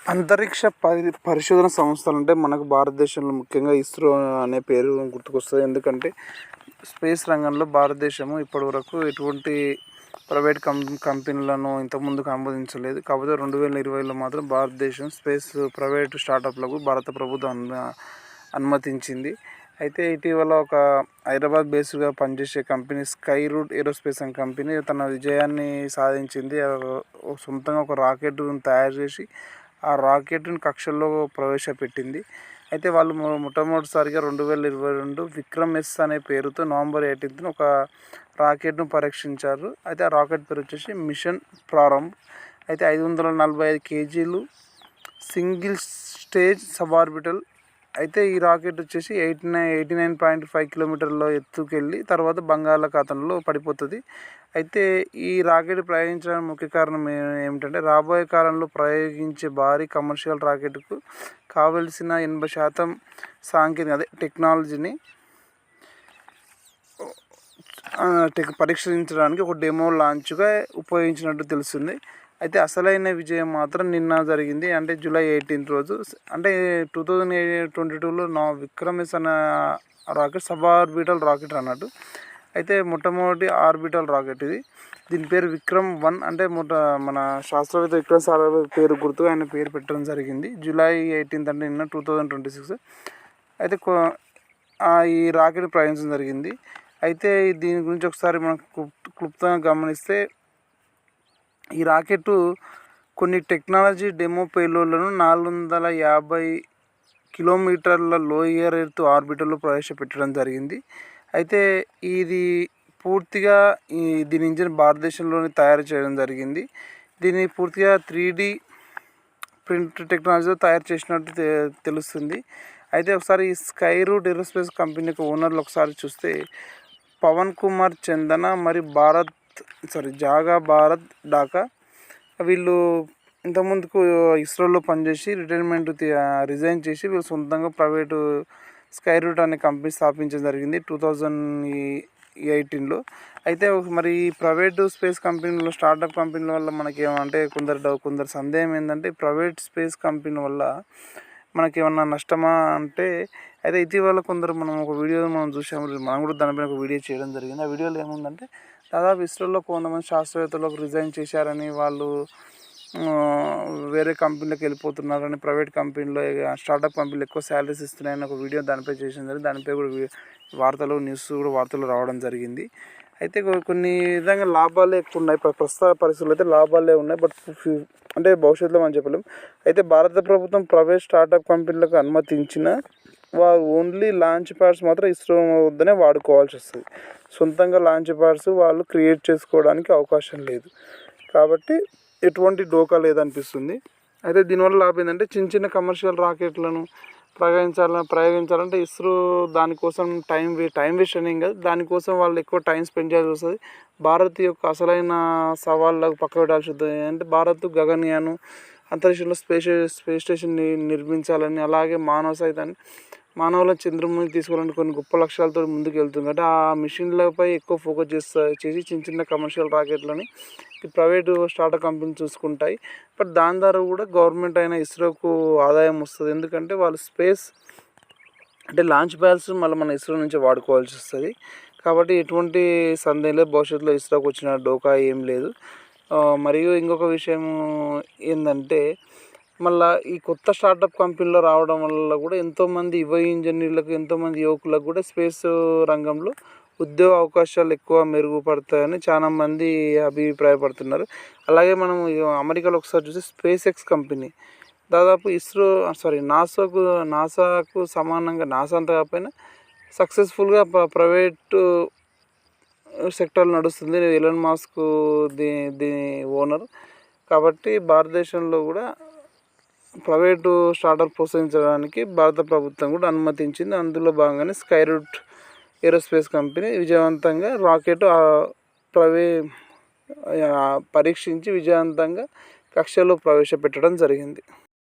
అంతరిక్ష పరిశోధన సంస్థలు అంటే మనకు భారతదేశంలో ముఖ్యంగా ఇస్రో అనే పేరు గుర్తుకొస్తుంది. ఎందుకంటే స్పేస్ రంగంలో భారతదేశము ఇప్పటివరకు ఎటువంటి ప్రైవేట్ కంపెనీలను ఇంతకుముందుకు ఆమోదించలేదు. కాకపోతే 2020లో మాత్రం భారతదేశం స్పేస్ ప్రైవేట్ స్టార్టప్లకు భారత ప్రభుత్వం అనుమతించింది. అయితే ఇటీవల ఒక హైదరాబాద్ బేస్డ్గా పనిచేసే కంపెనీ స్కై రూట్ ఏరోస్పేస్ అనే కంపెనీ తన విజయాన్ని సాధించింది. సొంతంగా ఒక రాకెట్ను తయారు చేసి ఆ రాకెట్ను కక్షల్లో ప్రవేశపెట్టింది. అయితే వాళ్ళు మొట్టమొదటిసారిగా 2022 విక్రమ్ ఎస్ అనే పేరుతో నవంబర్ 18న ఒక రాకెట్ను పరీక్షించారు. అయితే ఆ రాకెట్ పేరు వచ్చేసి మిషన్ ప్రారంభ్. అయితే 545 kgలు సింగిల్ స్టేజ్ సబార్బిటల్. అయితే ఈ రాకెట్ వచ్చేసి 89.5 కిలోమీటర్ల ఎత్తుకెళ్ళి తర్వాత బంగాళాఖాతంలో పడిపోతుంది. అయితే ఈ రాకెట్ ప్రయోగించడానికి ముఖ్య కారణం ఏమిటంటే రాబోయే కాలంలో ప్రయోగించే భారీ కమర్షియల్ రాకెట్కు కావలసిన 80% సాంకేతిక టెక్నాలజీని పరీక్షించడానికి ఒక డెమో లాంచ్గా ఉపయోగించినట్టు తెలుస్తుంది. అయితే అసలైన విజయం మాత్రం నిన్న జరిగింది. అంటే జూలై 18 రోజు. అంటే 2022లో విక్రమ్ ఎస్ అనే రాకెట్ సబార్బిటల్ రాకెట్ అన్నట్టు. అయితే మొట్టమొదటి ఆర్బిటల్ రాకెట్ ఇది. దీని పేరు విక్రమ్-1. అంటే మన శాస్త్రవేత్త విక్రమ్ సారాభాయ్ పేరు గుర్తుగా ఆయన పేరు పెట్టడం జరిగింది. జూలై 18 అంటే నిన్న 2026. అయితే ఈ రాకెట్ ప్రయోగించడం జరిగింది. అయితే దీని గురించి ఒకసారి మనకు క్లుప్తంగా గమనిస్తే ఈ రాకెట్ కొన్ని టెక్నాలజీ డెమో పేలోడ్లను 450 కిలోమీటర్ల లోయర్ ఎర్త్ ఆర్బిటల్లో ప్రవేశపెట్టడం జరిగింది. అయితే ఇది పూర్తిగా దీని ఇంజిన్ భారతదేశంలోనే తయారు చేయడం జరిగింది. దీన్ని పూర్తిగా 3D ప్రింట్ టెక్నాలజీతో తయారు చేసినట్టు తెలుస్తుంది. అయితే ఒకసారి ఈ స్కై రూట్ ఏరోస్పేస్ కంపెనీ యొక్క ఓనర్లు ఒకసారి చూస్తే పవన్ కుమార్ చందన మరియు జాగా భారత్ ఢాకా. వీళ్ళు ఇంతకుముందుకు ఇస్రోలో పనిచేసి రిజైన్ చేసి వీళ్ళు సొంతంగా ప్రైవేటు స్కై రూట్ అనే కంపెనీ స్థాపించడం జరిగింది 2018లో. అయితే మరి ఈ ప్రైవేటు స్పేస్ కంపెనీలో స్టార్టప్ కంపెనీల వల్ల మనకేమంటే కొందరు సందేహం ఏంటంటే ప్రైవేట్ స్పేస్ కంపెనీ వల్ల మనకేమన్నా నష్టమా అంటే, అయితే ఇటీవల మనం ఒక వీడియో చూసాము. మనం కూడా దానిపైన ఒక వీడియో చేయడం జరిగింది. ఆ వీడియోలో ఏముందంటే దాదాపు ఇస్రోలో కొంతమంది శాస్త్రవేత్తలకు రిజైన్ చేశారని, వాళ్ళు వేరే కంపెనీలకు వెళ్ళిపోతున్నారని, ప్రైవేట్ కంపెనీలో స్టార్టప్ కంపెనీలు ఎక్కువ శాలరీస్ ఇస్తున్నాయని ఒక వీడియో దానిపై చేసిన జరిగింది. దానిపై కూడా వార్తలు రావడం జరిగింది. అయితే కొన్ని విధంగా లాభాలే ఎక్కువ ఉన్నాయి. ప్రస్తుత పరిస్థితుల్లో అయితే లాభాలే ఉన్నాయి. బట్ అంటే భవిష్యత్తులో మనం చెప్పలేం. అయితే భారత ప్రభుత్వం ప్రైవేట్ స్టార్టప్ కంపెనీలకు అనుమతించిన వారు ఓన్లీ లాంచ్ ప్యాడ్స్ మాత్రం ఇస్రో వద్దనే వాడుకోవాల్సి వస్తుంది. సొంతంగా లాంచ్ ప్యాడ్స్ వాళ్ళు క్రియేట్ చేసుకోవడానికి అవకాశం లేదు. కాబట్టి ఎటువంటి డోకా లేదనిపిస్తుంది. అయితే దీనివల్ల లాభం ఏంటంటే చిన్న కమర్షియల్ రాకెట్లను ప్రయోగించాలంటే ఇస్రో దానికోసం టైం వేస్ట్ అనేం కాదు. దానికోసం వాళ్ళు ఎక్కువ టైం స్పెండ్ చేయాల్సి వస్తుంది. భారత్ యొక్క అసలైన సవాళ్ళకు పక్క పెట్టాల్సి వస్తుంది. అంటే భారత్ గగన్యాన్ అంతరిక్షంలో స్పేస్ స్టేషన్ నిర్మించాలని, అలాగే మానవుల చంద్రుని తీసుకోవాలని కొన్ని గొప్ప లక్ష్యాలతో ముందుకు వెళ్తుంది. అంటే ఆ మిషన్లపై ఎక్కువ ఫోకస్ చేసి చిన్న కమర్షియల్ రాకెట్లని ప్రైవేటు స్టార్టప్ కంపెనీలు చూసుకుంటాయి. బట్ దాని ద్వారా కూడా గవర్నమెంట్ అయిన ఇస్రోకు ఆదాయం వస్తుంది. ఎందుకంటే వాళ్ళు స్పేస్ అంటే లాంచ్ ప్యాడ్స్ మళ్ళీ మన ఇస్రో నుంచి వాడుకోవాల్సి వస్తుంది. కాబట్టి ఎటువంటి సందేహం లేదు, భవిష్యత్తులో ఇస్రోకి వచ్చిన డోకా ఏం లేదు. మరియు ఇంకొక విషయం ఏంటంటే మళ్ళీ ఈ కొత్త స్టార్టప్ కంపెనీలో రావడం వల్ల కూడా ఎంతోమంది ఇంజనీర్లకు, ఎంతోమంది యువకులకు కూడా స్పేస్ రంగంలో ఉద్యోగ అవకాశాలు ఎక్కువ మెరుగుపడతాయని చాలామంది అభిప్రాయపడుతున్నారు. అలాగే మనం అమెరికాలో ఒకసారి చూస్తే స్పేస్ ఎక్స్ కంపెనీ దాదాపు నాసాకు సమానంగా, నాసా అంత కాకపోయినా సక్సెస్ఫుల్గా ప్రైవేటు సెక్టార్లో నడుస్తుంది. ఎలాన్ మస్క్ దీని ఓనర్. కాబట్టి భారతదేశంలో కూడా ప్రైవేటు స్టార్టప్ ప్రోత్సహించడానికి భారత ప్రభుత్వం కూడా అనుమతించింది. అందులో భాగంగానే స్కై రూట్ ఏరోస్పేస్ కంపెనీ విజయవంతంగా రాకెట్ పరీక్షించి విజయవంతంగా కక్షలో ప్రవేశపెట్టడం జరిగింది.